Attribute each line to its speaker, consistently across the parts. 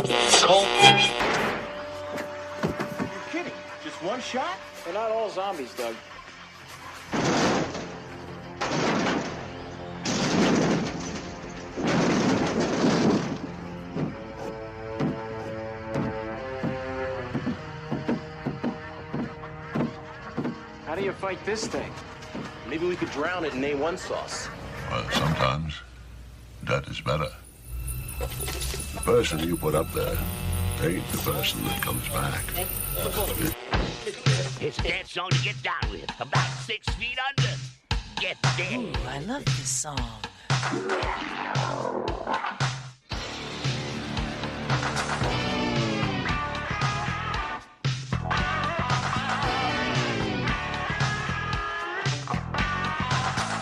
Speaker 1: Kidding? Just one shot?
Speaker 2: They're not all zombies, Doug. How do you fight this thing?
Speaker 1: Maybe we could drown it in A1 sauce.
Speaker 3: Well, sometimes that is better. The person you put up there ain't the person that comes back.
Speaker 4: It's a dance song to get down with. About 6 feet under. Get there.
Speaker 5: Ooh, I love this song.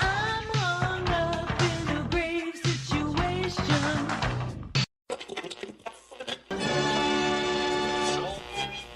Speaker 5: I'm hung up in a grave situation.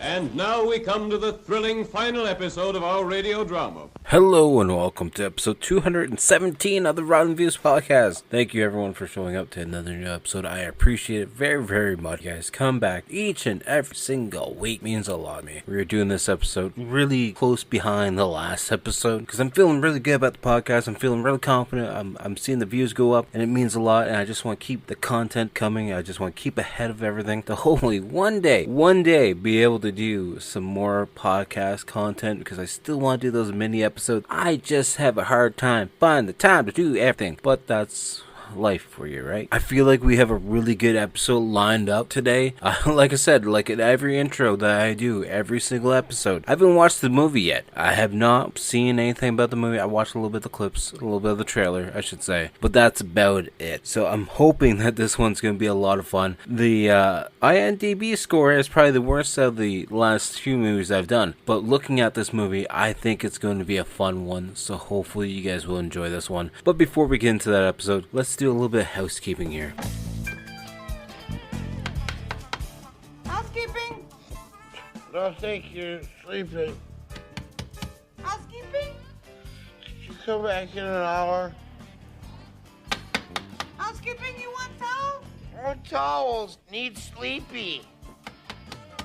Speaker 6: And now we come to the thrilling final episode of our radio drama.
Speaker 7: Hello and welcome to episode 217 of the Rotten Views podcast. Thank you everyone for showing up to another new episode. I appreciate it very, very much. You guys come back each and every single week. It means a lot to me. We're doing this episode really close behind the last episode because I'm feeling really good about the podcast. I'm feeling really confident. I'm seeing the views go up and it means a lot, and I just want to keep the content coming. I just want to keep ahead of everything to hopefully one day be able to do some more podcast content because I still want to do those mini episodes. I just have a hard time finding the time to do everything, but that's life for you, right? I feel like we have a really good episode lined up today. Like I said, like in every intro that I do, every single episode, I haven't watched the movie yet. I have not seen anything about the movie. I watched a little bit of the clips, a little bit of the trailer, I should say, but that's about it. So I'm hoping that this one's going to be a lot of fun. The IMDb score is probably the worst of the last few movies I've done, but looking at this movie, I think it's going to be a fun one, so hopefully you guys will enjoy this one. But before we get into that episode, let's do a little bit of housekeeping here.
Speaker 8: Housekeeping?
Speaker 9: Don't think you're sleeping.
Speaker 8: Housekeeping?
Speaker 9: Could you come back in an hour?
Speaker 8: Housekeeping, you want towel?
Speaker 9: More towels. Need sleepy.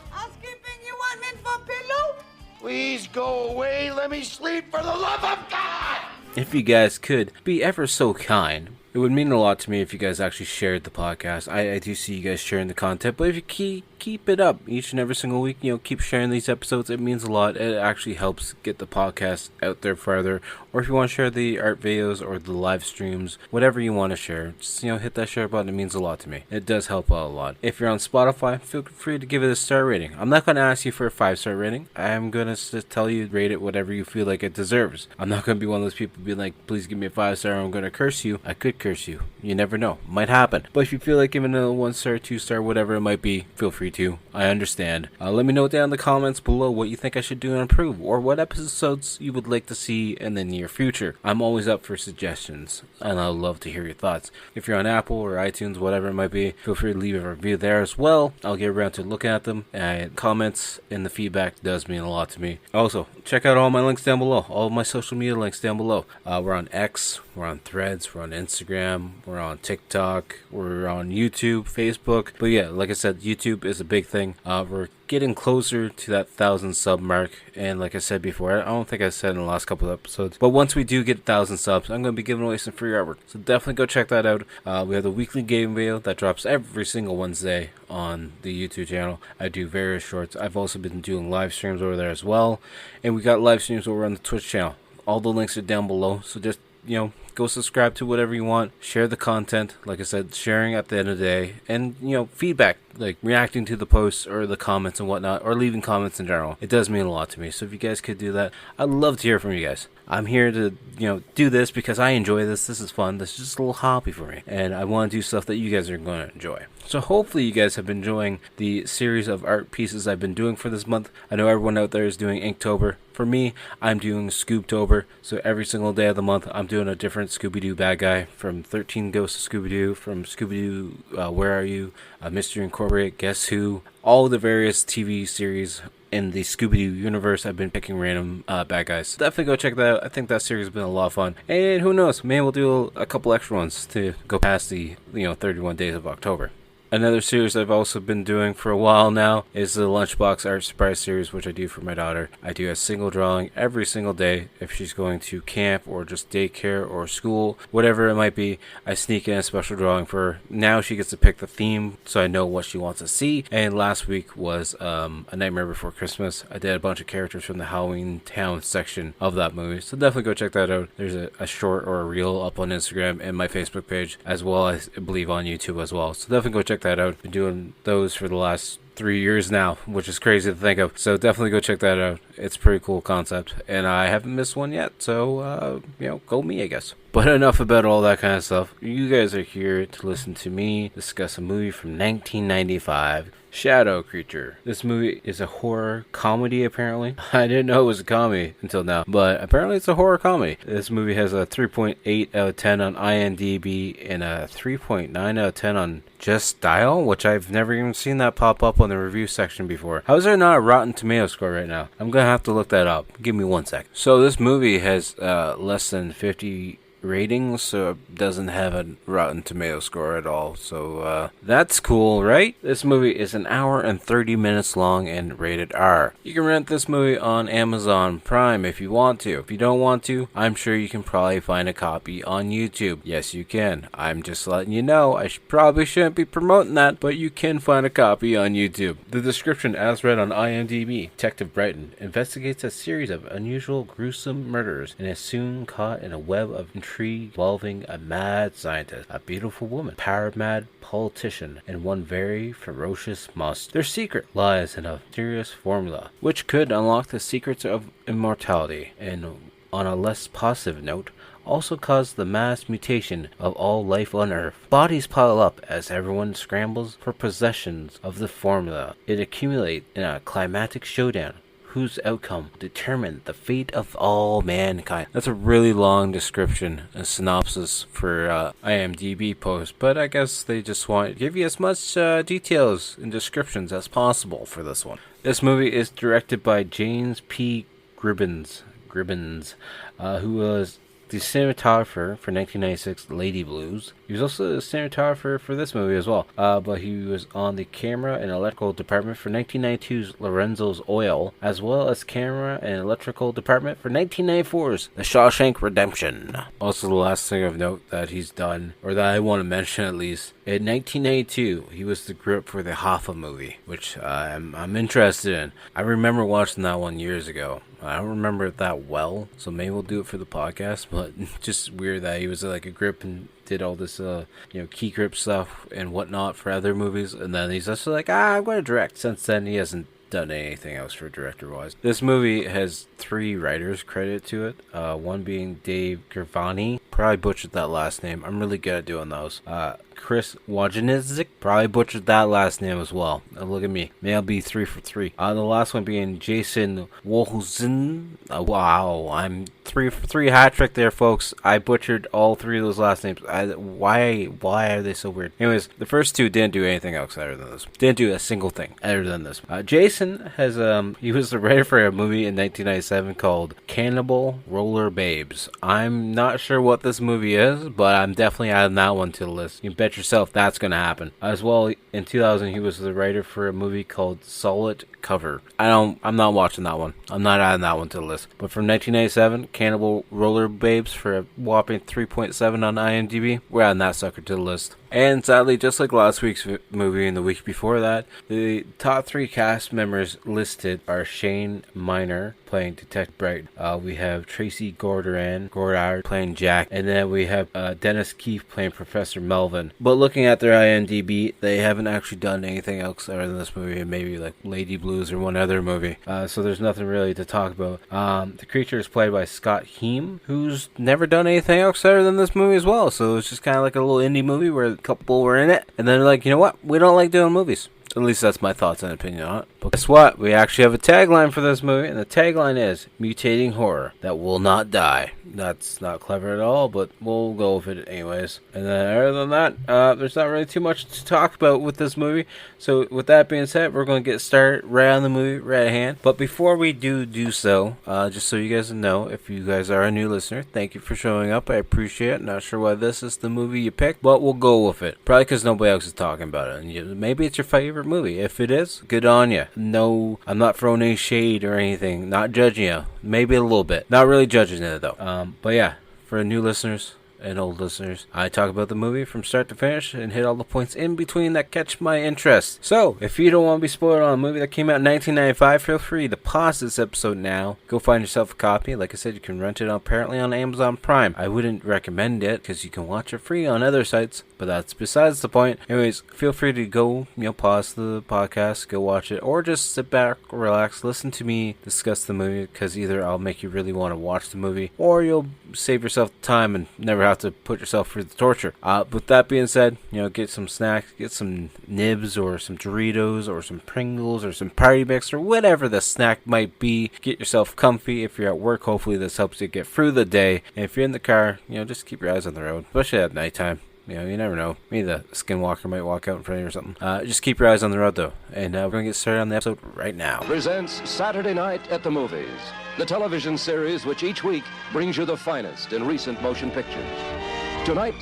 Speaker 8: Housekeeping, you want mint for pillow?
Speaker 9: Please go away. Let me sleep for the love of God.
Speaker 7: If you guys could be ever so kind, it would mean a lot to me if you guys actually shared the podcast. I do see you guys sharing the content, but if you keep it up each and every single week, keep sharing these episodes, it means a lot. It actually helps get the podcast out there further. Or if you want to share the art videos or the live streams, whatever you want to share, just hit that share button. It means a lot to me. It does help out a lot. If you're on Spotify, feel free to give it a star rating. I'm not going to ask you for a 5-star rating. I'm going to just tell you, rate it whatever you feel like it deserves. I'm not going to be one of those people being like, please give me a 5-star, I'm going to curse you. I could curse you. You never know. Might happen. But if you feel like giving it a 1-star, 2-star, whatever it might be, feel free to. I understand. Let me know down in the comments below what you think I should do and improve, or what episodes you would like to see in the near future. I'm always up for suggestions, and I'd love to hear your thoughts. If you're on Apple or iTunes, whatever it might be, feel free to leave a review there as well. I'll get around to looking at them, and comments and the feedback does mean a lot to me. Also, check out all my links down below, all of my social media links down below. We're on X, we're on Threads, we're on Instagram, we're on TikTok, we're on YouTube, Facebook. But yeah, like I said, YouTube is a big thing. We're getting closer to that 1,000 sub mark, and like I said before, I don't think I said in the last couple of episodes, but once we do get 1,000 subs, I'm going to be giving away some free artwork, so definitely go check that out. We have the weekly game video that drops every single Wednesday on the YouTube channel. I do various shorts. I've also been doing live streams over there as well, and we got live streams over on the Twitch channel. All the links are down below, so just go subscribe to whatever you want, share the content, like I said, sharing at the end of the day, and feedback, like reacting to the posts or the comments and whatnot, or leaving comments in general. It does mean a lot to me, so if you guys could do that, I'd love to hear from you guys. I'm here to do this because I enjoy this is fun, this is just a little hobby for me, and I want to do stuff that you guys are going to enjoy. So hopefully you guys have been enjoying the series of art pieces I've been doing for this month. I know everyone out there is doing Inktober. For me, I'm doing Scooptober, so every single day of the month I'm doing a different Scooby-Doo bad guy, from 13 Ghosts of Scooby-Doo, from Scooby-Doo Where Are You, Mystery Incorporated, Guess Who, all the various TV series in the Scooby-Doo universe. I've been picking random bad guys. Definitely go check that out. I think that series has been a lot of fun. And who knows, maybe we'll do a couple extra ones to go past the 31 days of October. Another series I've also been doing for a while now is the Lunchbox Art Surprise series, which I do for my daughter. I do a single drawing every single day. If she's going to camp or just daycare or school, whatever it might be, I sneak in a special drawing for her. Now she gets to pick the theme, so I know what she wants to see. And last week was A Nightmare Before Christmas. I did a bunch of characters from the Halloween Town section of that movie, so definitely go check that out. There's a short or a reel up on Instagram and my Facebook page, as well as I believe on YouTube as well. So definitely go check that out. Been doing those for the last 3 years now, which is crazy to think of. So definitely go check that out. It's a pretty cool concept, and I haven't missed one yet. So go me, I guess. But enough about all that kind of stuff. You guys are here to listen to me discuss a movie from 1995. Shadow Creature. This movie is a horror comedy, apparently. I didn't know it was a comedy until now, but apparently it's a horror comedy. This movie has a 3.8 out of 10 on IMDb and a 3.9 out of 10 on Just Dial, which I've never even seen that pop up on the review section before. How is there not a Rotten Tomato score right now? I'm gonna have to look that up. Give me 1 sec. So this movie has less than 50 ratings, so it doesn't have a Rotten Tomato score at all, so that's cool, right? This movie is an hour and 30 minutes long and rated R. You can rent this movie on Amazon Prime if you want to. If you don't want to, I'm sure you can probably find a copy on YouTube. Yes, you can. I'm just letting you know. I probably shouldn't be promoting that, but you can find a copy on YouTube. The description, as read on IMDb: Detective Brighton investigates a series of unusual, gruesome murders and is soon caught in a web of intrigue involving a mad scientist, a beautiful woman, power-mad politician, and one very ferocious monster. Their secret lies in a mysterious formula, which could unlock the secrets of immortality, and on a less positive note, also cause the mass mutation of all life on Earth. Bodies pile up as everyone scrambles for possessions of the formula. It accumulates in a climactic showdown whose outcome determined the fate of all mankind. That's a really long description and synopsis for IMDb post, but I guess they just want to give you as much details and descriptions as possible for this one. This movie is directed by James P. Gribbins, who was the cinematographer for 1996 Lady Blues. He was also the cinematographer for this movie as well, but he was on the camera and electrical department for 1992's Lorenzo's Oil, as well as camera and electrical department for 1994's The Shawshank Redemption. Also, the last thing of note that he's done, or that I want to mention at least, in 1982, he was the grip for the Hoffa movie, which I'm interested in. I remember watching that one years ago. I don't remember it that well, so maybe we'll do it for the podcast, but just weird that he was like a grip and did all this, key grip stuff and whatnot for other movies, and then he's just like, I'm going to direct. Since then, he hasn't done anything else for director-wise. This movie has 3 writers credited to it, one being Dave Gervani. Probably butchered that last name. I'm really good at doing those. Chris Wojnicki, probably butchered that last name as well. Look at me. May I be 3 for 3. The last one being Jason Wolzin. Wow, I'm 3 for 3 hat trick there, folks. I butchered all 3 of those last names. Why are they so weird? Anyways, the first 2 didn't do anything else other than this. Didn't do a single thing other than this. Jason has he was the writer for a movie in 1997 called Cannibal Roller Babes. I'm not sure what this movie is, but I'm definitely adding that one to the list. You bet yourself that's gonna happen. As well, in 2000, he was the writer for a movie called Solid Cover. I'm not watching that one. I'm not adding that one to the list. But from 1997, Cannibal Roller Babes for a whopping 3.7 on IMDb. We're adding that sucker to the list. And sadly, just like last week's movie and the week before that, the top 3 cast members listed are Shane Miner playing Detective Bright. We have Tracy Goddard playing Jack, and then we have Dennis Keith playing Professor Melvin. But looking at their IMDb, they haven't actually done anything else other than this movie, and maybe like Lady Blues or one other movie. So there's nothing really to talk about. The creature is played by Scott Heim, who's never done anything else other than this movie as well. So it's just kind of like a little indie movie where a couple were in it, and then they're like, you know what? We don't like doing movies. At least that's my thoughts and opinion on it. But guess what? We actually have a tagline for this movie, and the tagline is mutating horror that will not die. That's not clever at all, but we'll go with it anyways. And then other than that, there's not really too much to talk about with this movie. So with that being said, we're going to get started right on the movie, right at hand. But before we do so, just so you guys know, if you guys are a new listener, thank you for showing up. I appreciate it. Not sure why this is the movie you picked, but we'll go with it. Probably because nobody else is talking about it. And maybe it's your favorite movie. If it is, good on you. No, I'm not throwing any shade or anything. Not judging you. Maybe a little bit. Not really judging it though. But yeah, for new listeners and old listeners, I talk about the movie from start to finish and hit all the points in between that catch my interest. So, if you don't want to be spoiled on a movie that came out in 1995, feel free to pause this episode now. Go find yourself a copy. Like I said, you can rent it apparently on Amazon Prime. I wouldn't recommend it because you can watch it free on other sites, but that's besides the point. Anyways, feel free to go, pause the podcast, go watch it, or just sit back, relax, listen to me discuss the movie, because either I'll make you really want to watch the movie, or you'll save yourself time and never have to put yourself through the torture. With that being said, get some snacks, get some nibs or some Doritos or some Pringles or some Party Mix or whatever the snack might be. Get yourself comfy. If you're at work, hopefully this helps you get through the day. And if you're in the car, just keep your eyes on the road, especially at nighttime. You never know. Maybe the skinwalker might walk out in front of you or something. Just keep your eyes on the road, though. And we're going to get started on the episode right now.
Speaker 10: Presents Saturday Night at the Movies, the television series which each week brings you the finest in recent motion pictures. Tonight...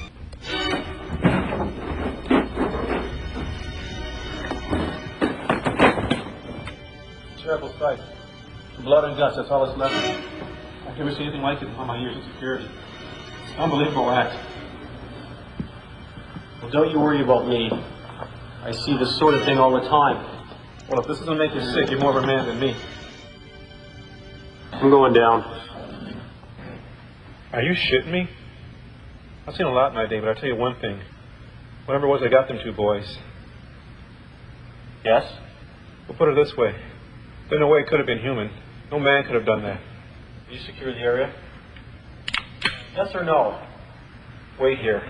Speaker 11: Terrible sight. Blood and guts, that's all that's left. I've never seen anything like it in all my years of security. It's an unbelievable act. Well, don't you worry about me. I see this sort of thing all the time. Well, if this doesn't make you sick, you're more of a man than me. I'm going down. Are you shitting me? I've seen a lot in my day, but I'll tell you one thing. Whatever it was, I got them two boys. Yes? We'll put it this way. There's no way it could have been human. No man could have done that. You secure the area? Yes or no? Wait here.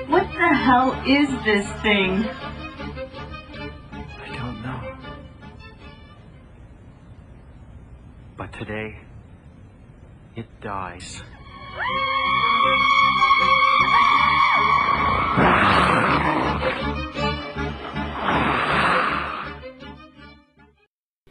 Speaker 5: What the hell is this thing?
Speaker 12: I don't know. But today, it dies.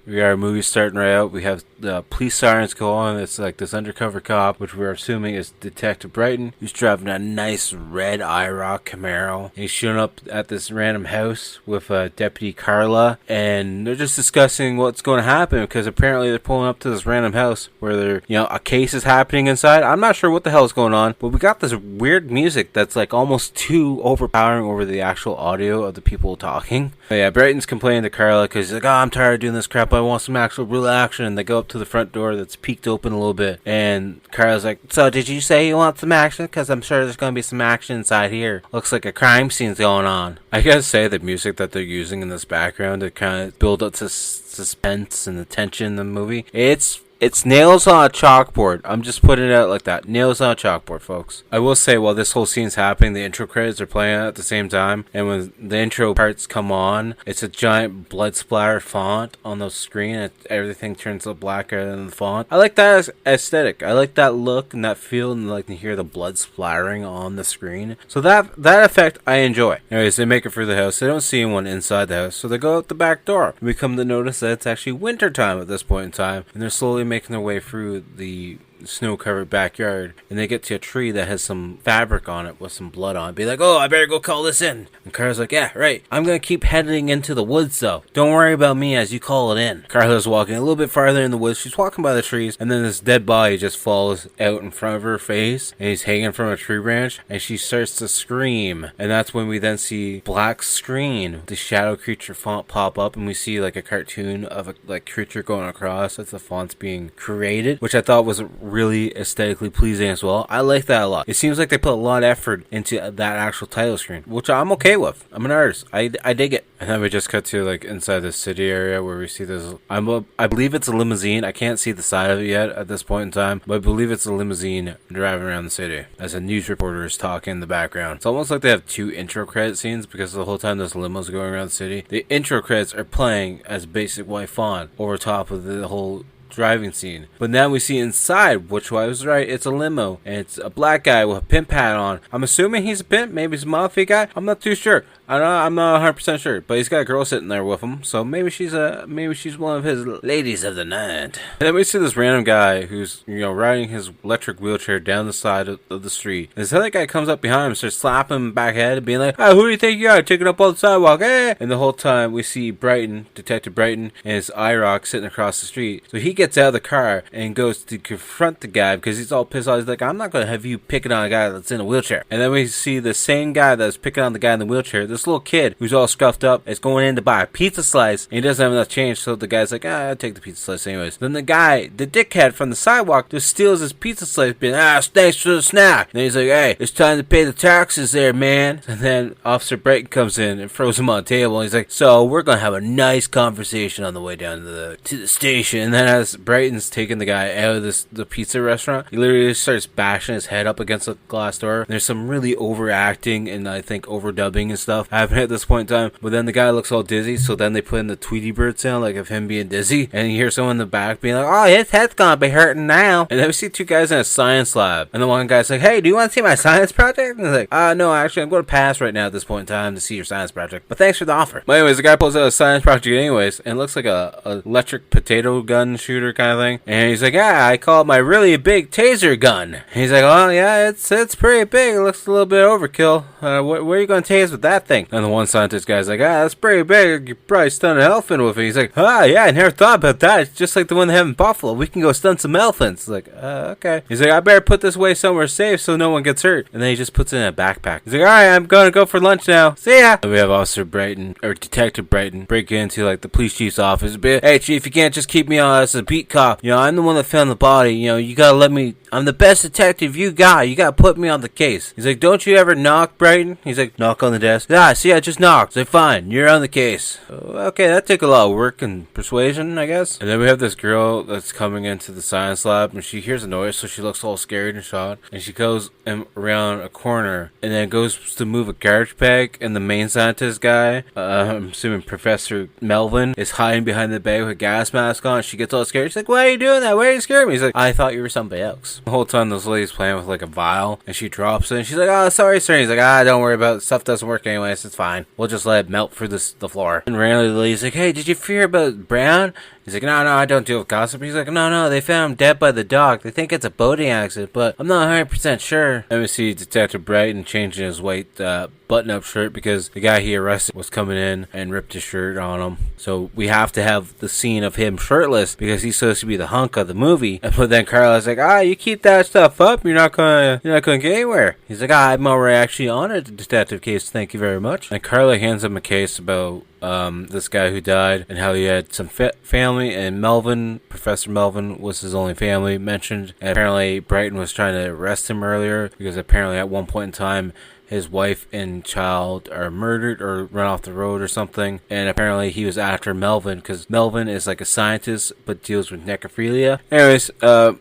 Speaker 7: We got our movie starting right out. We have the police sirens go on. It's like this undercover cop, which we're assuming is Detective Brighton, who's driving a nice red IROC Camaro. He's showing up at this random house with Deputy Carla, and they're just discussing what's going to happen, because apparently they're pulling up to this random house where a case is happening inside. I'm not sure what the hell is going on, but we got this weird music that's like almost too overpowering over the actual audio of the people talking. But yeah, Brighton's complaining to Carla because he's like, I'm tired of doing this crap. I want some actual real action. And they go up to the front door that's peeked open a little bit, and Carla's like, so did you say you want some action? Because I'm sure there's going to be some action inside here. Looks like a crime scene's going on. I gotta say, the music that they're using in this background to kind of build up to suspense and the tension in the movie, it's It's nails on a chalkboard. I'm just putting it out like that. Nails on a chalkboard, folks. I will say, while this whole scene's happening, the intro credits are playing at the same time. And when the intro parts come on, it's a giant blood splatter font on the screen. Everything turns to blacker than the font. I like that aesthetic. I like that look and that feel, and like to hear the blood splattering on the screen. So that effect I enjoy. Anyways, they make it through the house. They don't see anyone inside the house, so they go out the back door. We come to notice that it's actually winter time at this point in time, and they're slowly making their way through the snow-covered backyard, and they get to a tree that has some fabric on it with some blood on it. Be like, oh, I better go call this in. And Carla's like, yeah, right. I'm gonna keep heading into the woods, though. Don't worry about me as you call it in. Carla's walking a little bit farther in the woods. She's walking by the trees, and then this dead body just falls out in front of her face, and he's hanging from a tree branch, and she starts to scream. And that's when we then see black screen, the shadow creature font pop up, and we see like a cartoon of a creature going across as the font's being created, which I thought was really aesthetically pleasing as well. I like that a lot. It seems like they put a lot of effort into that actual title screen, which I'm okay with. I'm an artist. I dig it. And then we just cut to like inside the city area where we see this. I believe it's a limousine. I can't see the side of it yet at this point in time, but I believe it's a limousine driving around the city as a news reporter is talking in the background. It's almost like they have two intro credit scenes because the whole time there's limos going around the city. The intro credits are playing as basic white font over top of the whole driving scene. But now we see inside, which I was right, it's a limo, and it's a black guy with a pimp hat on. I'm assuming he's a pimp, maybe he's a mafia guy. I'm not too sure. I'm not 100% sure, but he's got a girl sitting there with him, so maybe she's one of his ladies of the night. And then we see this random guy who's, riding his electric wheelchair down the side of the street. And this other guy comes up behind him, starts slapping him back head and being like, "Oh, who do you think you are, taking up on the sidewalk, eh?" And the whole time we see Brighton, Detective Brighton, and his IROC sitting across the street. So he gets out of the car and goes to confront the guy because he's all pissed off. He's like, "I'm not going to have you picking on a guy that's in a wheelchair." And then we see the same guy that's picking on the guy in the wheelchair. This little kid who's all scuffed up is going in to buy a pizza slice, and he doesn't have enough change, so the guy's like, I'll take the pizza slice anyways. Then the guy, the dickhead from the sidewalk, just steals his pizza slice, being, thanks for the snack. And then he's like, hey, it's time to pay the taxes there, man. And then Officer Brighton comes in and throws him on the table, and he's like, so we're gonna have a nice conversation on the way down to the station. And then as Brighton's taking the guy out of the pizza restaurant, he literally starts bashing his head up against the glass door. There's some really overacting and I think overdubbing and stuff happening at this point in time, but then the guy looks all dizzy, so then they put in the Tweety Bird sound like of him being dizzy, and you hear someone in the back being like, oh, his head's gonna be hurting now. And then we see two guys in a science lab, and the one guy's like, hey, do you want to see my science project? And he's like, no, actually I'm going to pass right now at this point in time to see your science project, but thanks for the offer. But anyways, the guy pulls out a science project anyways, and it looks like a electric potato gun shooter kind of thing, and he's like, yeah, I call it my really big taser gun. And he's like, oh yeah, it's pretty big, it looks a little bit overkill. Where are you going to tase with that thing? And the one scientist guy's like, that's pretty big, you probably stun an elephant with it. He's like, yeah, I never thought about that. It's just like the one they have in Buffalo. We can go stun some elephants. It's like, okay. He's like, I better put this away somewhere safe so no one gets hurt. And then he just puts it in a backpack. He's like, alright, I'm gonna go for lunch now. See ya. And we have Officer Brighton, or Detective Brighton, break into like the police chief's office. Be, hey chief, you can't just keep me on as a beat cop. I'm the one that found the body. You gotta let me, I'm the best detective you got. You gotta put me on the case. He's like, don't you ever knock, Brighton? He's like, knock on the desk. Yeah, see, I just knocked. He's like, fine, you're on the case. Okay, that took a lot of work and persuasion, I guess. And then we have this girl that's coming into the science lab, and she hears a noise, so she looks all scared and shocked. And she goes around a corner, and then goes to move a garbage bag, and the main scientist guy, I'm assuming Professor Melvin, is hiding behind the bag with a gas mask on. She gets all scared. She's like, why are you doing that? Why are you scaring me? He's like, I thought you were somebody else. The whole time this lady's playing with like a vial, and she drops it, and she's like, oh, sorry, sir. He's like, don't worry about it. Stuff doesn't work anyways. It's fine. We'll just let it melt through the floor. And randomly the lady's like, hey, did you hear about Brown? He's like, no, I don't deal with gossip. He's like, no, they found him dead by the dock. They think it's a boating accident, but I'm not 100% sure. Then we see Detective Brighton changing his white button-up shirt because the guy he arrested was coming in and ripped his shirt on him. So we have to have the scene of him shirtless because he's supposed to be the hunk of the movie. But then Carla's like, you keep that stuff up, you're not gonna get anywhere. He's like, I'm already actually on a detective case, thank you very much. And Carla hands him a case about this guy who died and how he had some family, and Professor Melvin was his only family mentioned. And apparently Brighton was trying to arrest him earlier because apparently at one point in time his wife and child are murdered or run off the road or something. And apparently he was after Melvin because Melvin is like a scientist but deals with necrophilia. Anyways,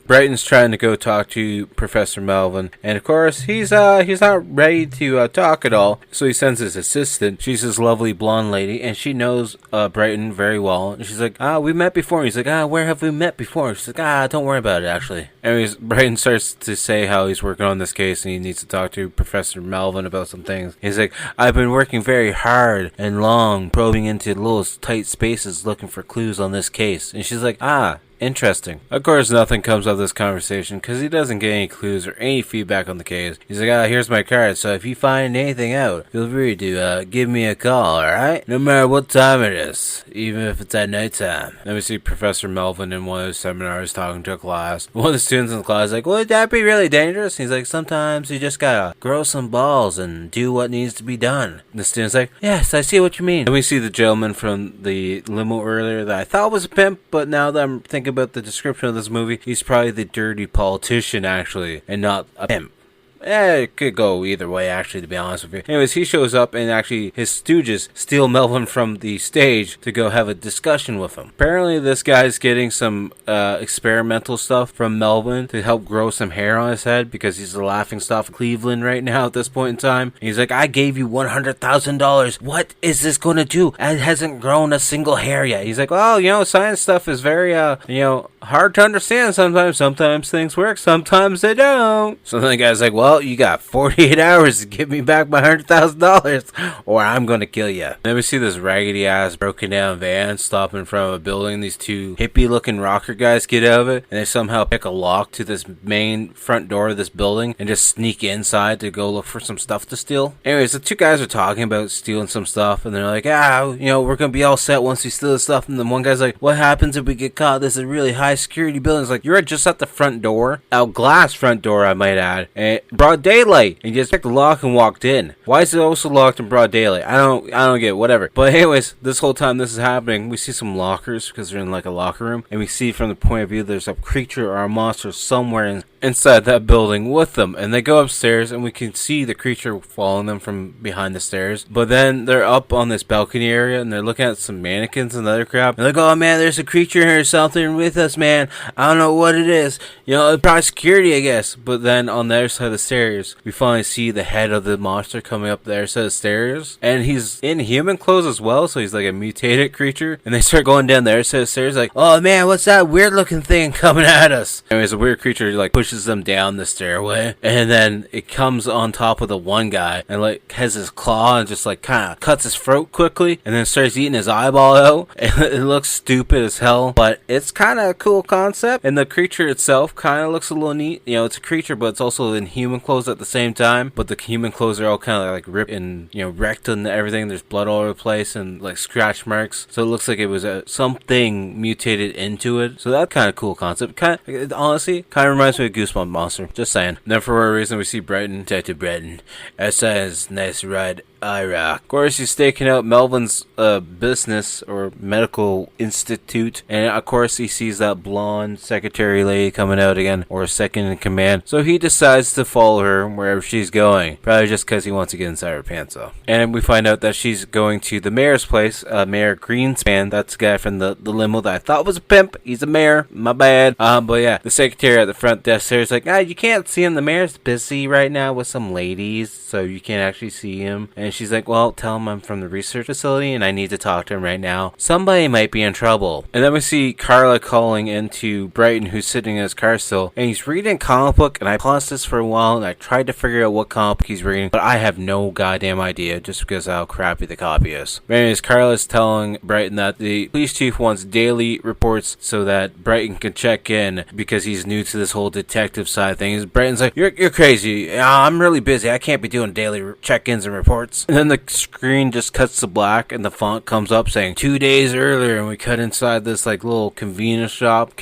Speaker 7: Brighton's trying to go talk to Professor Melvin, and of course he's not ready to talk at all. So he sends his assistant. She's this lovely blonde lady, and she knows Brighton very well. And she's like, we met before. He's like, where have we met before? She's like, don't worry about it, actually. Anyways, Brighton starts to say how he's working on this case and he needs to talk to Professor Melvin about some things. He's like, I've been working very hard and long, probing into little tight spaces looking for clues on this case. And she's like, interesting. Of course, nothing comes of this conversation because he doesn't get any clues or any feedback on the case. He's like, here's my card, so if you find anything out, feel free to give me a call, alright? No matter what time it is, even if it's at nighttime. Then we see Professor Melvin in one of his seminars talking to a class. One of the students in the class is like, would that be really dangerous? And he's like, sometimes you just gotta grow some balls and do what needs to be done. And the student's like, yes, I see what you mean. Then we see the gentleman from the limo earlier that I thought was a pimp, but now that I'm thinking about the description of this movie, he's probably the dirty politician actually, and not a pimp. It could go either way, actually, to be honest with you. Anyways, he shows up and actually his stooges steal Melvin from the stage to go have a discussion with him. Apparently, this guy's getting some experimental stuff from Melvin to help grow some hair on his head because he's the laughingstock of Cleveland right now at this point in time. He's like, I gave you $100,000. What is this going to do? It hasn't grown a single hair yet. He's like, well, science stuff is very, hard to understand sometimes. Sometimes things work, sometimes they don't. So then the guy's like, well, you got 48 hours to give me back my $100,000 or I'm going to kill you. Then we see this raggedy ass broken down van stop in front of a building. These two hippie looking rocker guys get out of it and they somehow pick a lock to this main front door of this building and just sneak inside to go look for some stuff to steal. Anyways, the two guys are talking about stealing some stuff and they're like, we're going to be all set once we steal this stuff. And then one guy's like, what happens if we get caught? This is a really high security building. It's like, you're just at the front door, a glass front door I might add, and broad daylight, and you just picked the lock and walked in. Why is it also locked in broad daylight? I don't get it, whatever. But anyways, this whole time this is happening, we see some lockers because they're in like a locker room, and we see from the point of view there's a creature or a monster somewhere inside that building with them, and they go upstairs and we can see the creature following them from behind the stairs. But then they're up on this balcony area and they're looking at some mannequins and other crap, and they're like, oh man, there's a creature here or something with us, man. I don't know what it is, probably security, I guess. But then on the other side of the stairs we finally see the head of the monster coming up the other side of the stairs, and he's in human clothes as well, so he's like a mutated creature. And they start going down the other side of the stairs like, oh man, what's that weird looking thing coming at us? Anyways, a weird creature like pushes them down the stairway, and then it comes on top of the one guy and like has his claw and just like kind of cuts his throat quickly and then starts eating his eyeball out. It looks stupid as hell, but it's kind of a cool concept, and the creature itself kind of looks a little neat. It's a creature, but it's also in human clothes at the same time, but the human clothes are all kind of like ripped and wrecked and everything. There's blood all over the place and like scratch marks, so it looks like it was something mutated into it. So that's kind of cool concept. Honestly kind of reminds me of Goosebumps monster, just saying. Then for whatever reason we see Brighton, Detective Brighton. That says nice ride, Iraq. Of course, he's staking out Melvin's business or medical institute, and of course he sees that blonde secretary lady coming out again, or second in command, so he decides to follow her wherever she's going, probably just because he wants to get inside her pants though. And we find out that she's going to the mayor's place, Mayor Greenspan. That's the guy from the limo that I thought was a pimp. He's a mayor, my bad. But yeah, the secretary at the front desk there is like, you can't see him, the mayor's busy right now with some ladies, so you can't actually see him. And she's like, well, tell him I'm from the research facility and I need to talk to him right now. Somebody might be in trouble. And then we see Carla calling into Brighton, who's sitting in his car still, and he's reading a comic book, and I paused this for a while and I tried to figure out what comic book he's reading, but I have no goddamn idea just because of how crappy the copy is. But anyways, Carla's telling Brighton that the police chief wants daily reports so that Brighton can check in because he's new to this whole detective side of things. Brighton's like, you're crazy. I'm really busy. I can't be doing daily check-ins and reports. minutes. And then the screen just cuts to black and the font comes up saying 2 days earlier, and we cut inside this like little convenience shop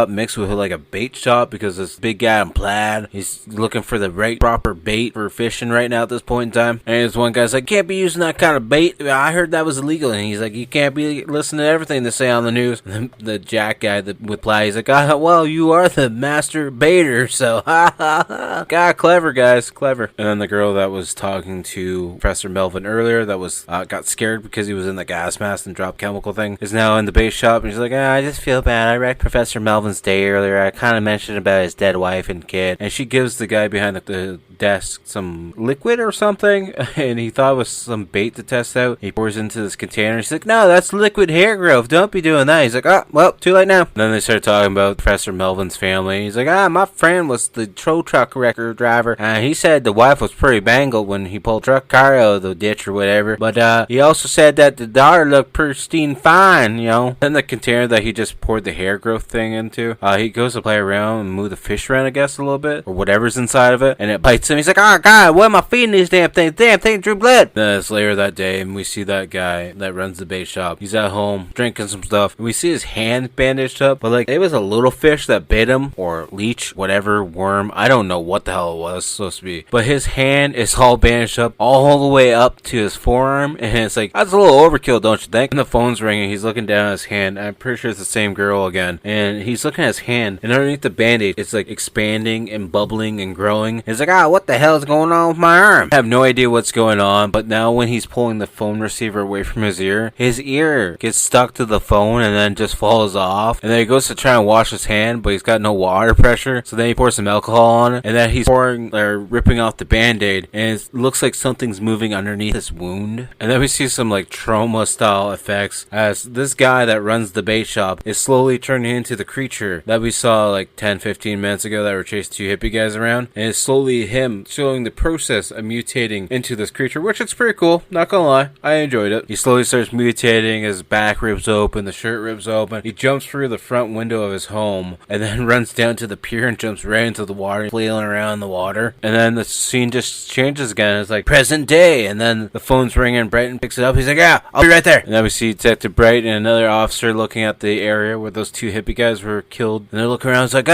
Speaker 7: mixed with like a bait shop, because this big guy in plaid, he's looking for the right proper bait for fishing right now at this point in time. And this one guy's like, can't be using that kind of bait, I heard that was illegal. And he's like, you can't be listening to everything they say on the news. And then the Jack guy with plaid, he's like, well, you are the master baiter, so ha ha ha. God, clever guys, clever. And then the girl that was talking to Professor Melvin earlier, that was got scared because he was in the gas mask and dropped chemical thing, is now in the bait shop, and she's like, I just feel bad. I read Professor Melvin's day earlier. I kind of mentioned about his dead wife and kid. And she gives the guy behind the desk some liquid or something, and he thought it was some bait to test out. He pours into this container. She's like, no, that's liquid hair growth. Don't be doing that. He's like, oh, well, too late now. And then they start talking about Professor Melvin's family. He's like, my friend was the tow truck wrecker driver, and he said the wife was pretty bangled when he pulled truck car out of the ditch or whatever. But he also said that the daughter looked pristine fine, you know. Then the container that he just poured the hair growth thing into, he goes to play around and move the fish around, I guess, a little bit, or whatever's inside of it, and it bites him. He's like, oh god, what am I feeding these damn things? Damn thing drew blood. Then it's later that day, and we see that guy that runs the bait shop. He's at home drinking some stuff, and we see his hand bandaged up, but like it was a little fish that bit him, or leech, whatever, worm, I don't know what the hell it was supposed to be, but his hand is all bandaged up all the way up to his forearm, and it's like, that's a little overkill, don't you think? And the phone's ringing. He's looking down at his hand. I'm pretty sure it's the same girl again, and he's looking at his hand, and underneath the band-aid, it's like expanding and bubbling and growing. He's like, what the hell is going on with my arm? I have no idea what's going on, but now when he's pulling the phone receiver away from his ear gets stuck to the phone and then just falls off, and then he goes to try and wash his hand, but he's got no water pressure, so then he pours some alcohol on it, and then he's ripping off the band-aid, and it looks like something's moving underneath his wound. And then we see some like trauma style effects as this guy that runs the bait shop is slowly turning into the creature that we saw like 10-15 minutes ago that were chasing two hippie guys around, and it's slowly him showing the process of mutating into this creature, which is pretty cool, not gonna lie. I enjoyed it. He slowly starts mutating, his back ribs open, the shirt ribs open, he jumps through the front window of his home and then runs down to the pier and jumps right into the water, flailing around in the water. And then the scene just changes again. It's like present day, and then the phone's ringing, Brighton picks it up, he's like, yeah, I'll be right there. And then we see Detective Bright and another officer looking at the area where those two hippie guys were killed, and they're looking around. It's like,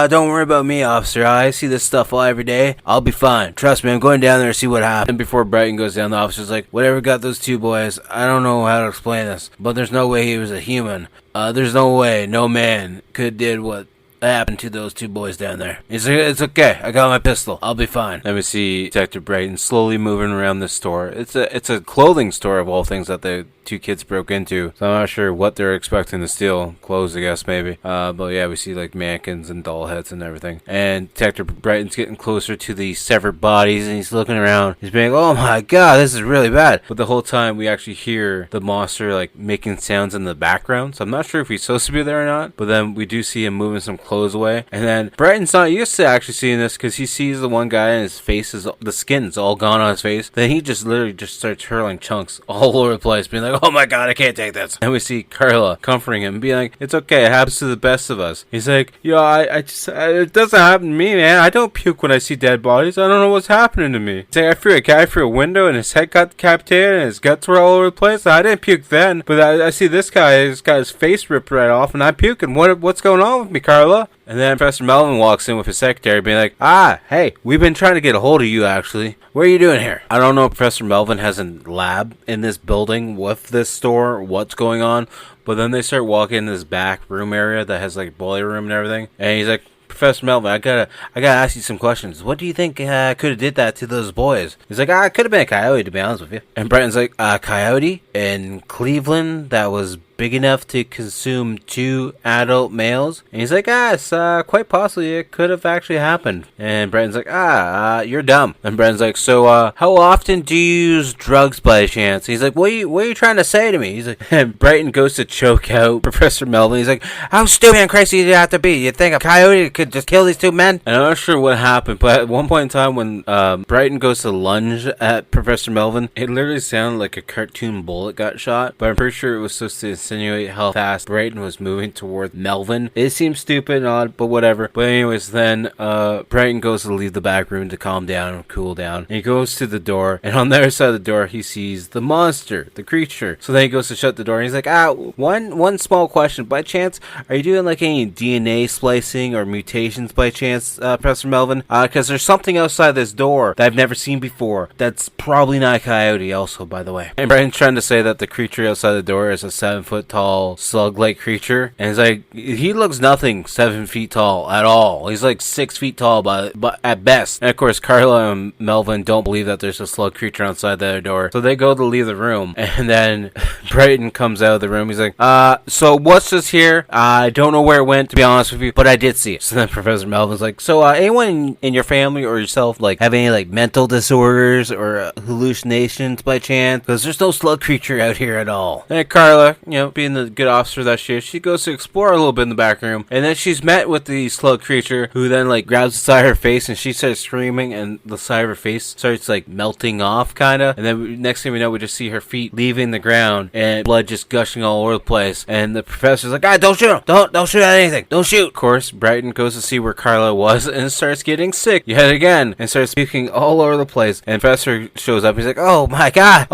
Speaker 7: don't worry about me, officer, I see this stuff all every day, I'll be fine, trust me, I'm going down there to see what happened. And before Brighton goes down, the officer's like, whatever got those two boys, I don't know how to explain this, but there's no way he was a human. There's no way no man could did what happened to those two boys down there. He's like, it's okay, I got my pistol, I'll be fine. Then we see Detective Brighton slowly moving around the store. It's a clothing store of all things that the two kids broke into, so I'm not sure what they're expecting to steal. Clothes, I guess, maybe. But yeah, we see like mannequins and doll heads and everything. And Detective Brighton's getting closer to the severed bodies, and he's looking around. He's being like, oh my god, this is really bad. But the whole time we actually hear the monster like making sounds in the background, so I'm not sure if he's supposed to be there or not. But then we do see him moving some clothes away, and then Brighton's not used to actually seeing this because he sees the one guy and his face is, the skin's all gone on his face. Then he just literally just starts hurling chunks all over the place, being like, oh my god, I can't take this. And we see Carla comforting him, being like, it's okay, it happens to the best of us. He's like, yo, it doesn't happen to me, man. I don't puke when I see dead bodies. I don't know what's happening to me. He's like, I threw a guy through a window and his head got decapitated and his guts were all over the place. I didn't puke then, but I see this guy has got his face ripped right off and I'm puking. What's going on with me, Carla? And then Professor Melvin walks in with his secretary being like, hey, we've been trying to get a hold of you actually. What are you doing here? I don't know if Professor Melvin has a lab in this building with this store, what's going on, but then they start walking in this back room area that has like boiler room and everything, and he's like, Professor Melvin, I gotta ask you some questions. What do you think could have did that to those boys? He's like, it could have been a coyote, to be honest with you. And Brighton's like, a coyote in Cleveland that was big enough to consume 2 adult males? And he's like, yes, quite possibly it could have actually happened. And Brighton's like, you're dumb. And Brighton's like, so how often do you use drugs by chance? He's like, what are you trying to say to me? He's like, and Brighton goes to choke out Professor Melvin. He's like, how stupid and crazy do you have to be? You think a coyote could just kill these 2 men? And I'm not sure what happened, but at one point in time when Brighton goes to lunge at Professor Melvin, it literally sounded like a cartoon bullet got shot, but I'm pretty sure it was supposed to insinuate how fast Brighton was moving toward Melvin. It seems stupid and odd, but whatever. But anyways, then Brighton goes to leave the back room to calm down and cool down. And he goes to the door, and on the other side of the door, he sees the monster, the creature. So then he goes to shut the door, and he's like, one small question. By chance, are you doing like any DNA splicing or mutations by chance, Professor Melvin? Because there's something outside this door that I've never seen before. That's probably not a coyote also, by the way. And Brighton's trying to say that the creature outside the door is a 7-foot tall slug-like creature. And he's like, he looks nothing 7 feet tall at all. He's like 6 feet tall, but at best. And of course, Carla and Melvin don't believe that there's a slug creature outside their door. So they go to leave the room. And then Brighton comes out of the room. He's like, so what's this here? I don't know where it went, to be honest with you, but I did see it. So then Professor Melvin's like, so anyone in your family or yourself like have any like mental disorders or hallucinations by chance? Because there's no slug creature out here at all. And Carla, being the good officer that she is, she goes to explore a little bit in the back room, and then she's met with the slug creature, who then like grabs the side of her face, and she starts screaming, and the side of her face starts like melting off, kinda. And then next thing we know, we just see her feet leaving the ground, and blood just gushing all over the place. And the professor's like, don't shoot him! Don't shoot at anything! Don't shoot! Of course, Brighton goes to see where Carla was and starts getting sick yet again, and starts puking all over the place. And Professor shows up. He's like, oh my god,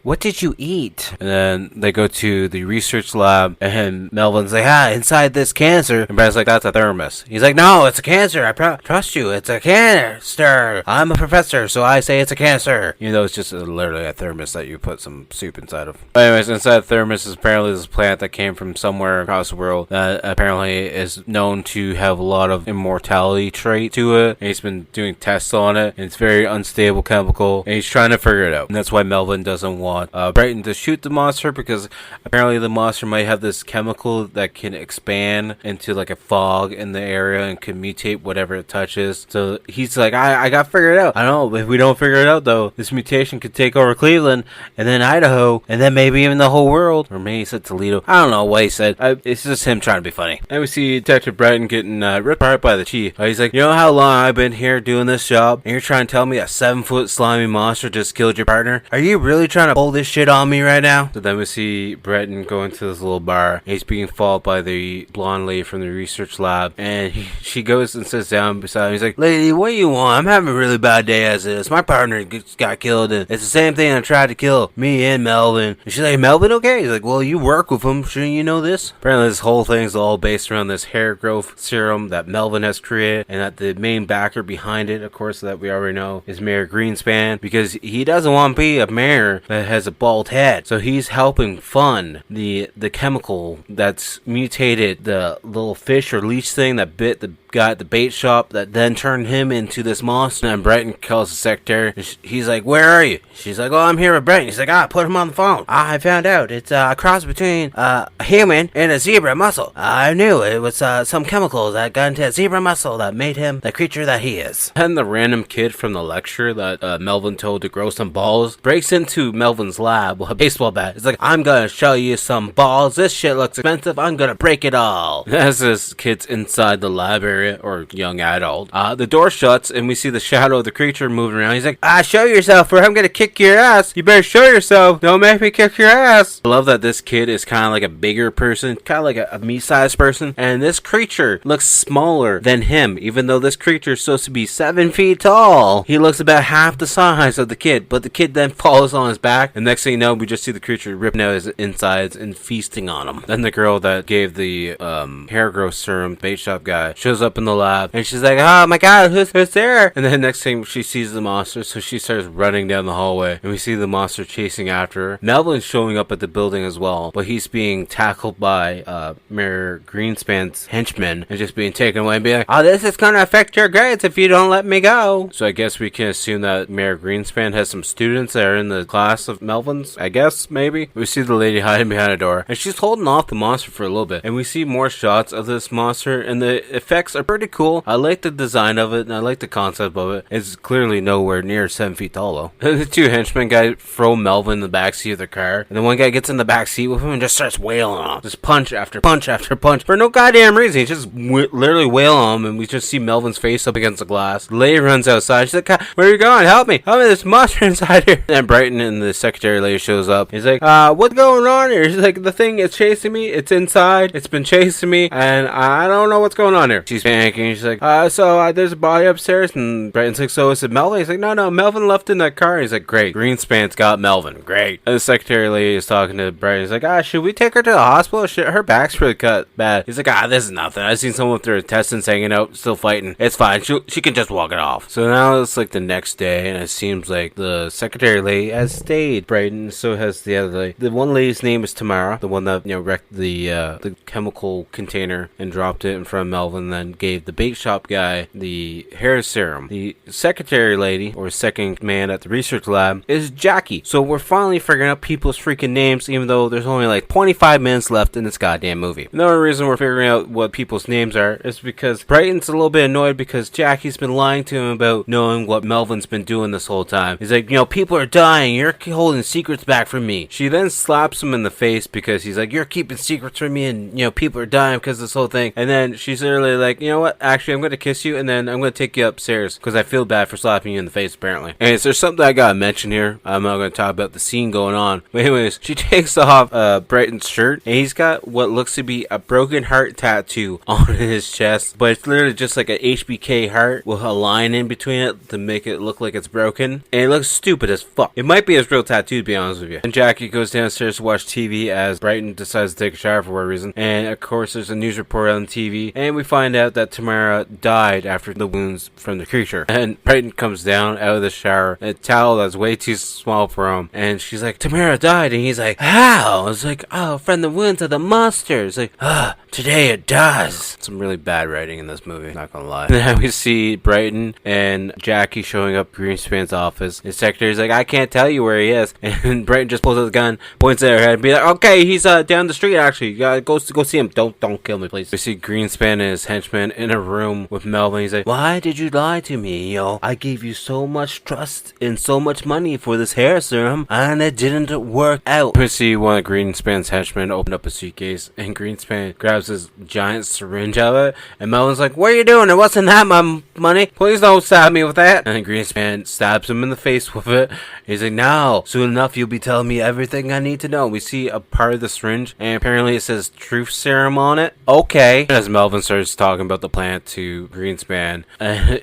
Speaker 7: what did you eat? And then they go to the research lab, and Melvin's like, inside this cancer. And Brighton's like, that's a thermos. He's like, no, it's a cancer. I trust you. It's a canister. I'm a professor, so I say it's a cancer. Even though it's just literally a thermos that you put some soup inside of. But anyways, inside the thermos is apparently this plant that came from somewhere across the world that apparently is known to have a lot of immortality trait to it. And he's been doing tests on it, and it's very unstable chemical, and he's trying to figure it out. And that's why Melvin doesn't want Brighton to shoot the monster, because apparently the monster might have this chemical that can expand into like a fog in the area and can mutate whatever it touches. So he's like, I got to figure it out. I don't know, if we don't figure it out though, this mutation could take over Cleveland, and then Idaho, and then maybe even the whole world. Or maybe he said Toledo. I don't know what he said. It's just him trying to be funny. And we see Detective Brighton getting ripped apart by the chief. He's like, you know how long I've been here doing this job, and you're trying to tell me a 7-foot slimy monster just killed your partner? Are you really trying to pull this shit on me right now? So then we see Brighton go into this little bar. He's being followed by the blonde lady from the research lab, and she goes and sits down beside him. He's like, lady, what do you want? I'm having a really bad day as it is. My partner just got killed, and it's the same thing that tried to kill me and Melvin. And she's like, Melvin okay? He's like, well, you work with him. Shouldn't you know this? Apparently this whole thing's all based around this hair growth serum that Melvin has created, and that the main backer behind it, of course, that we already know, is Mayor Greenspan, because he doesn't want to be a mayor that has a bald head. So he's helping fund the chemical that's mutated the little fish or leech thing that bit the guy at the bait shop, that then turned him into this monster. And Brighton calls the secretary, and he's like, where are you? She's like, oh, I'm here with Brighton. He's like, put him on the phone. I found out it's a cross between a human and a zebra mussel. I knew it was some chemicals that got into a zebra mussel that made him the creature that he is. And the random kid from the lecture that Melvin told to grow some balls breaks into Melvin's lab with a baseball bat. He's like, I'm gonna show you some balls. This shit looks expensive. I'm gonna break it all. As this kid's inside the lab area, or young adult, the door shuts, and we see the shadow of the creature moving around. He's like, show yourself, or I'm gonna kick your ass. You better show yourself. Don't make me kick your ass. I love that this kid is kind of like a bigger person, kind of like a me-sized person, and this creature looks smaller than him, even though this creature is supposed to be 7 feet tall. He looks about half the size of the kid, but the kid then falls on his back, and next thing you know, we just see the creature ripping out his insides and feasting on him. Then the girl that gave the hair growth serum, bait shop guy, shows up in the lab, and she's like, oh my god, who's there? And then next thing, she sees the monster, so she starts running down the hallway, and we see the monster chasing after her. Melvin's showing up at the building as well, but he's being tackled by Mayor Greenspan's henchmen, and just being taken away and being like, oh, this is gonna affect your grades if you don't let me go. So I guess we can assume that Mayor Greenspan has some students that are in the class of Melvin's, I guess, maybe. We see the lady hiding behind a door, and she's holding off the monster for a little bit, and we see more shots of this monster, and the effects are pretty cool. I like the design of it, and I like the concept of it. It's clearly nowhere near 7 feet tall, though. The two henchmen guys throw Melvin in the backseat of the car, and then one guy gets in the backseat with him and just starts wailing on him. Just punch after punch after punch for no goddamn reason. He just literally wail on him, and we just see Melvin's face up against the glass. Lady runs outside. She's like, where are you going? Help me. Help me, there's a monster inside here. And Brighton and the secretary lady shows up. He's like, what's going on here? She's like, the thing is chasing me. It's inside. It's been chasing me, and I don't know what's going on here. She's panicking. She's like, there's a body upstairs, and Brighton's like, so is it Melvin? He's like, no, Melvin left in that car. He's like, great. Greenspan's got Melvin. Great. And the secretary lady is talking to Brighton. He's like, should we take her to the hospital? Her back's really cut bad. He's like, this is nothing. I've seen someone with their intestines hanging out, still fighting. It's fine. She can just walk it off. So now it's like the next day, and it seems like the secretary lady has stayed. Brighton, so has the other lady. The one lady's name is Tamara, the one that wrecked the chemical container and dropped it in front of Melvin, then gave the bait shop guy the hair serum. The secretary lady, or second man at the research lab, is Jackie. So we're finally figuring out people's freaking names, even though there's only like 25 minutes left in this goddamn movie. Another reason we're figuring out what people's names are is because Brighton's a little bit annoyed because Jackie's been lying to him about knowing what Melvin's been doing this whole time. He's like, people are dying. You're holding secrets back from me. She then slaps him in the face because he's like, you're keeping secrets from me, and people are dying because of this whole thing. And then she's literally like, you know what? Actually, I'm going to kiss you, and then I'm going to take you upstairs because I feel bad for slapping you in the face, apparently. And there's something I gotta mention here. I'm not going to talk about the scene going on. But anyways, she takes off Brighton's shirt, and he's got what looks to be a broken heart tattoo on his chest, but it's literally just like a HBK heart with a line in between it to make it look like it's broken. And it looks stupid as fuck. It might be his real tattoo, to be honest with you. And Jackie goes downstairs to watch TV as Brighton decides to take a shower for whatever reason. And of course, there's a news report on TV, and we find out that Tamara died after the wounds from the creature. And Brighton comes down out of the shower, a towel that's way too small for him, and she's like, Tamara died, and he's like, how? It's like, from the wounds of the monster. It's like, today it does. Some really bad writing in this movie, not gonna lie. Now we see Brighton and Jackie showing up at Greenspan's office. His secretary's like, I can't tell you where he is. And Brighton just pulls out the gun, points at her head, and be like, okay, he's down the street actually. You gotta go see him. Don't kill me, please. We see Greenspan and his henchmen in a room with Melvin. He's like, why did you lie to me, I gave you so much trust and so much money for this hair serum, and it didn't work out. We see one of Greenspan's henchmen open up a suitcase, and Greenspan grabs this giant syringe out of it, and Melvin's like, what are you doing? It wasn't that my money. Please don't stab me with that. And Greenspan stabs him in the face with it. He's like, now, soon enough, you'll be telling me everything I need to know. We see a part of the syringe, and apparently it says truth serum on it. Okay. As Melvin starts talking about the plant to Greenspan,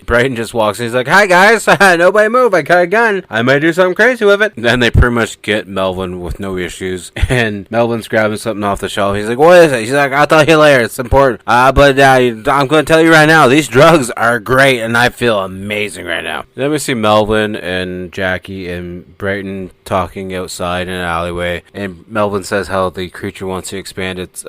Speaker 7: Brighton just walks in. He's like, hi guys, nobody move. I got a gun. I might do something crazy with it. Then they pretty much get Melvin with no issues, and Melvin's grabbing something off the shelf. He's like, what is it? He's like, I'll tell you later. It's important. But I'm going to tell you right now, these drugs are great, and I feel amazing right now. Then we see Melvin and Jackie and Brighton talking outside in an alleyway, and Melvin says how the creature wants to expand its,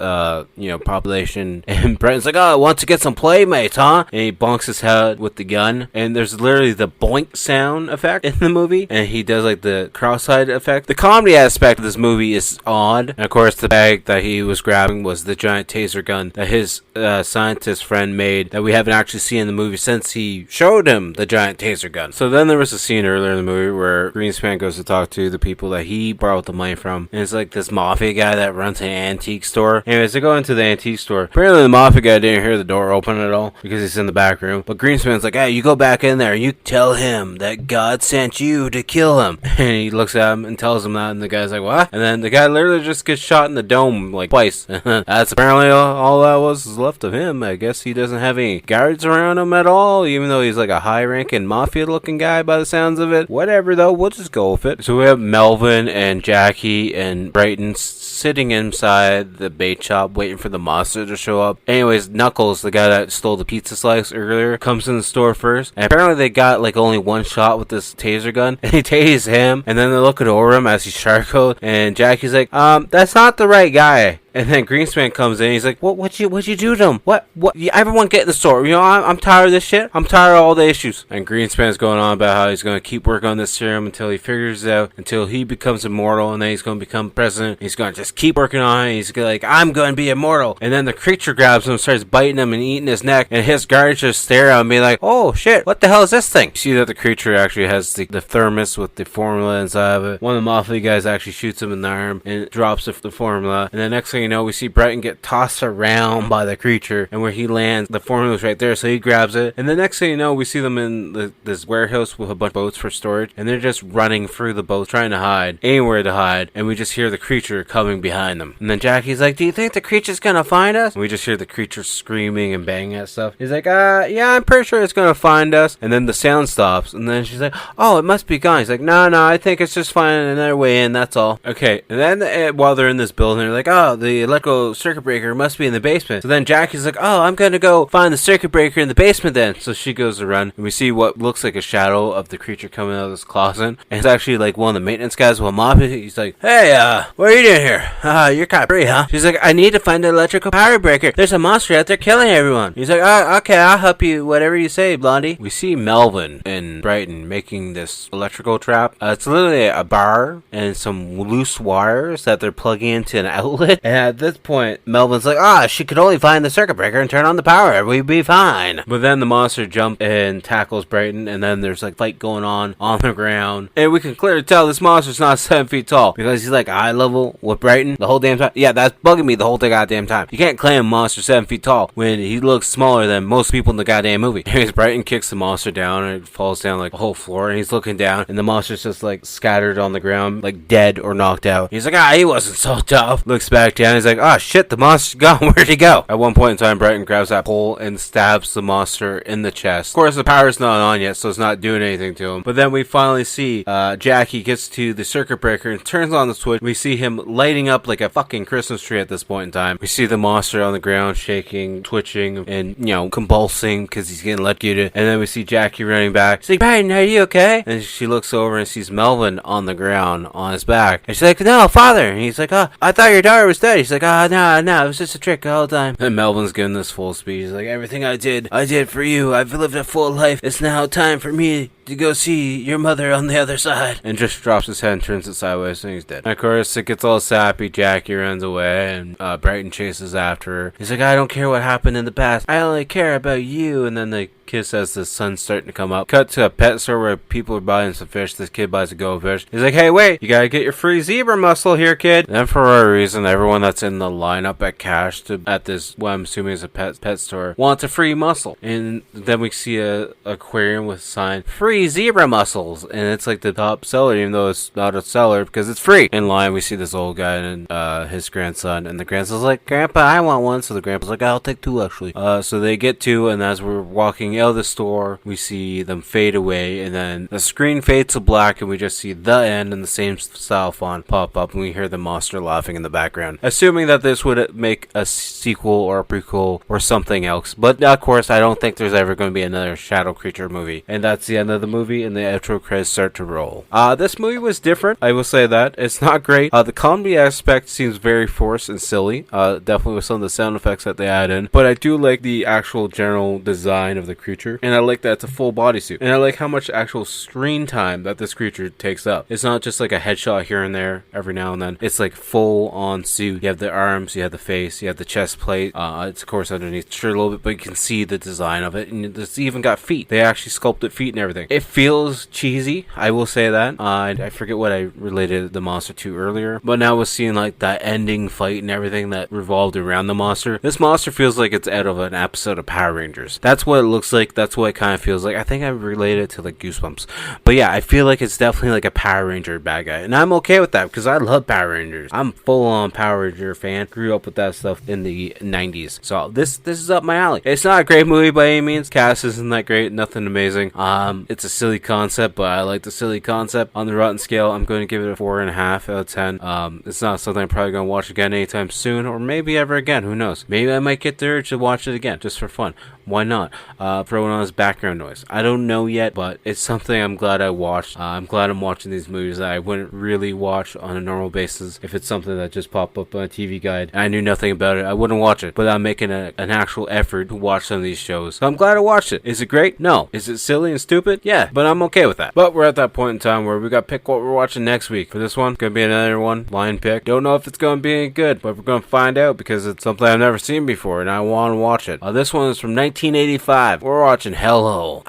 Speaker 7: population, and Brighton's like, oh, it wants to get some playmates, huh? And he bonks his head with the gun, and there's literally the boink sound effect in the movie, and he does like the cross-eyed effect. The comedy aspect of this movie is odd, and of course the bag that he was grabbing was the giant taser gun that his scientist friend made that we haven't actually seen in the movie since he showed him the giant taser gun. So then there was a scene earlier in the movie where Greenspan goes to talk to the people that he borrowed the money from, and it's like this mafia guy that runs an antique store. Anyways, they go into the antique store. Apparently the mafia guy didn't hear the door open at all because he's in the back room, but Greenspan's like, hey, you go back in there and you tell him that God sent you to kill him. And he looks at him and tells him that, and the guy's like, what? And then the guy literally just gets shot in the dome like twice. That's apparently all that was left of him. I guess he doesn't have any guards around him at all, even though he's like a high-ranking mafia-looking guy by the sounds of it. Whatever though, we'll just go with it. So we have Melvin and Jackie and Brighton sitting inside the bait shop waiting for the monster to show up. Anyways, Knuckles, the guy that stole the pizza slice earlier, comes in the store first, and apparently they got like only one shot with this taser gun, and he tases him, and then they're looking over him as he's charcoaled, and Jackie's like, that's not the right guy. And then Greenspan comes in. He's like, what'd you do to him? What? Everyone get in the store. You know, I'm tired of this shit. I'm tired of all the issues. And Greenspan's going on about how he's going to keep working on this serum until he figures it out, until he becomes immortal, and then he's going to become president. He's going to just keep working on it. He's like, I'm going to be immortal. And then the creature grabs him, starts biting him and eating his neck, and his guards just stare at him and be like, oh shit, what the hell is this thing? You see that the creature actually has the thermos with the formula inside of it. One of the Mafia guys actually shoots him in the arm and drops the formula. And the next thing you know, we see Brighton get tossed around by the creature, and where he lands, the formula's right there, so he grabs it. And the next thing you know, we see them in this warehouse with a bunch of boats for storage, and they're just running through the boats trying to hide, anywhere to hide, and we just hear the creature coming behind them. And then Jackie's like, do you think the creature's gonna find us? And we just hear the creature screaming and banging at stuff. He's like, yeah, I'm pretty sure it's gonna find us. And then the sound stops, and then she's like, oh, it must be gone. He's like, no, I think it's just finding another way in, that's all. Okay, and then while they're in this building, they're like, oh, the electrical circuit breaker must be in the basement. So then Jackie's like, oh, I'm gonna go find the circuit breaker in the basement then. So she goes to run, and we see what looks like a shadow of the creature coming out of this closet. And it's actually like one of the maintenance guys with a mop. He's like, hey, what are you doing here? You're kind of free, huh? She's like, I need to find the electrical power breaker. There's a monster out there killing everyone. He's like, okay, I'll help you, whatever you say, Blondie. We see Melvin and Brighton making this electrical trap. It's literally a bar and some loose wires that they're plugging into an outlet. And at this point, Melvin's like, she could only find the circuit breaker and turn on the power. We'd be fine. But then the monster jumps and tackles Brighton, and then there's like fight going on the ground. And we can clearly tell this monster's not 7 feet tall, because he's like eye level with Brighton the whole damn time. Yeah, that's bugging me the whole goddamn time. You can't claim a monster 7 feet tall when he looks smaller than most people in the goddamn movie. Anyways, Brighton kicks the monster down, and it falls down like the whole floor, and he's looking down, and the monster's just like scattered on the ground, like dead or knocked out. He's like, he wasn't so tough. Looks back down, he's like, shit, the monster's gone. Where'd he go? At one point in time, Brighton grabs that pole and stabs the monster in the chest. Of course, the power's not on yet, so it's not doing anything to him. But then we finally see Jackie gets to the circuit breaker and turns on the switch. We see him lighting up like a fucking Christmas tree at this point in time. We see the monster on the ground shaking, twitching, and, convulsing because he's getting electrocuted. And then we see Jackie running back. She's like, Brighton, are you okay? And she looks over and sees Melvin on the ground on his back. And she's like, no, father. And he's like, I thought your daughter was dead. He's like, no, it was just a trick the whole time. And Melvin's giving this full speech. He's like, everything I did for you. I've lived a full life. It's now time for me to go see your mother on the other side. And just drops his head and turns it sideways, and he's dead. And of course, it gets all sappy. Jackie runs away, and Brighton chases after her. He's like, I don't care what happened in the past. I only care about you. And then they kiss as the sun's starting to come up. Cut to a pet store where people are buying some fish. This kid buys a goldfish. He's like, hey, wait, you gotta get your free zebra mussel here, kid. And then for a reason, everyone that's in the lineup at cash at this, what I'm assuming is a pet store, wants a free mussel. And then we see a aquarium with a sign, free zebra mussels. And it's like the top seller, even though it's not a seller because it's free. In line, we see this old guy and his grandson. And the grandson's like, Grandpa, I want one. So the grandpa's like, I'll take two, actually. So they get two, and as we're walking out of the store, we see them fade away, and then the screen fades to black, and we just see the end and the same style font pop up, and we hear the monster laughing in the background, assuming that this would make a sequel or a prequel or something else. But of course, I don't think there's ever going to be another Shadow Creature movie. And that's the end of the movie, and the outro credits start to roll. This movie was different, I will say that. It's not great. The comedy aspect seems very forced and silly, definitely with some of the sound effects that they add in, but I do like the actual general design of the creature, and I like that it's a full bodysuit, and I like how much actual screen time that this creature takes up. It's not just like a headshot here and there every now and then. It's like full on suit. You have the arms, you have the face, you have the chest plate. It's of course underneath the shirt a little bit, but you can see the design of it, and it's even got feet. They actually sculpted feet and everything. It feels cheesy, I will say that. I forget what I related the monster to earlier, but now we're seeing like that ending fight and everything that revolved around the monster. This monster feels like it's out of an episode of Power Rangers. That's what it looks like. That's what it kind of feels like. I think I related it to like Goosebumps. But yeah, I feel like it's definitely like a Power Ranger bad guy, and I'm okay with that because I love Power Rangers. I'm full on Power Ranger fan. Grew up with that stuff in the 90s. So this is up my alley. It's not a great movie by any means. Cast isn't that great. Nothing amazing. It's a silly concept, but I like the silly concept. On the Rotten scale, I'm going to give it a 4.5 out of 10. It's not something I'm probably going to watch again anytime soon, or maybe ever again. Who knows? Maybe I might get the urge to watch it again just for fun. Why not? Throw it on as background noise. I don't know yet, but it's something I'm glad I watched. I'm glad I'm watching these movies that I wouldn't really watch on a normal basis. If it's something that just popped up on a TV guide and I knew nothing about it, I wouldn't watch it. But I'm making an actual effort to watch some of these shows. So I'm glad I watched it. Is it great? No. Is it silly and stupid? Yeah, but I'm okay with that. But we're at that point in time where we got to pick what we're watching next week. For this one, gonna be another one, line pick. Don't know if it's gonna be any good, but we're gonna find out because it's something I've never seen before and I want to watch it. This one is from 1985. We're watching Hello.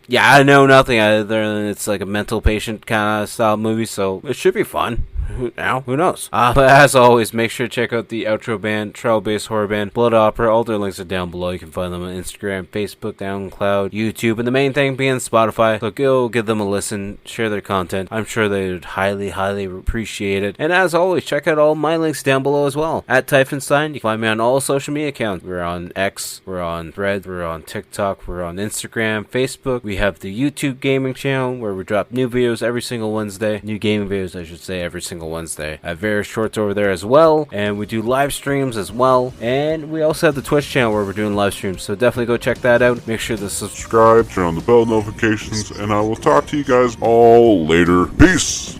Speaker 7: Yeah, I know nothing other than it's like a mental patient kind of style movie, so it should be fun. Who knows? But as always, make sure to check out the outro band, travel-based horror band, Blood Opera. All their links are down below. You can find them on Instagram, Facebook, SoundCloud, YouTube, and the main thing being Spotify. So go give them a listen, share their content. I'm sure they would highly, highly appreciate it. And as always, check out all my links down below as well. At Typhonstein, you can find me on all social media accounts. We're on X, we're on Threads, we're on TikTok, we're on Instagram, Facebook. We have the YouTube gaming channel where we drop new videos every single Wednesday. New gaming videos, I should say, every single Wednesday. I have various shorts over there as well, and we do live streams as well, and we also have the Twitch channel where we're doing live streams, so definitely go check that out. Make sure to subscribe,
Speaker 13: turn on the bell notifications, and I will talk to you guys all later. Peace!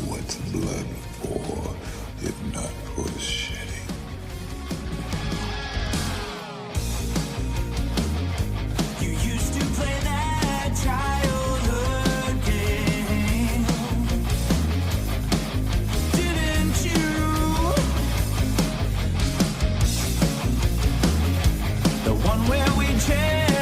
Speaker 3: What's blood for, if not for the shedding?
Speaker 5: You used to play that childhood game, didn't you? The one where we changed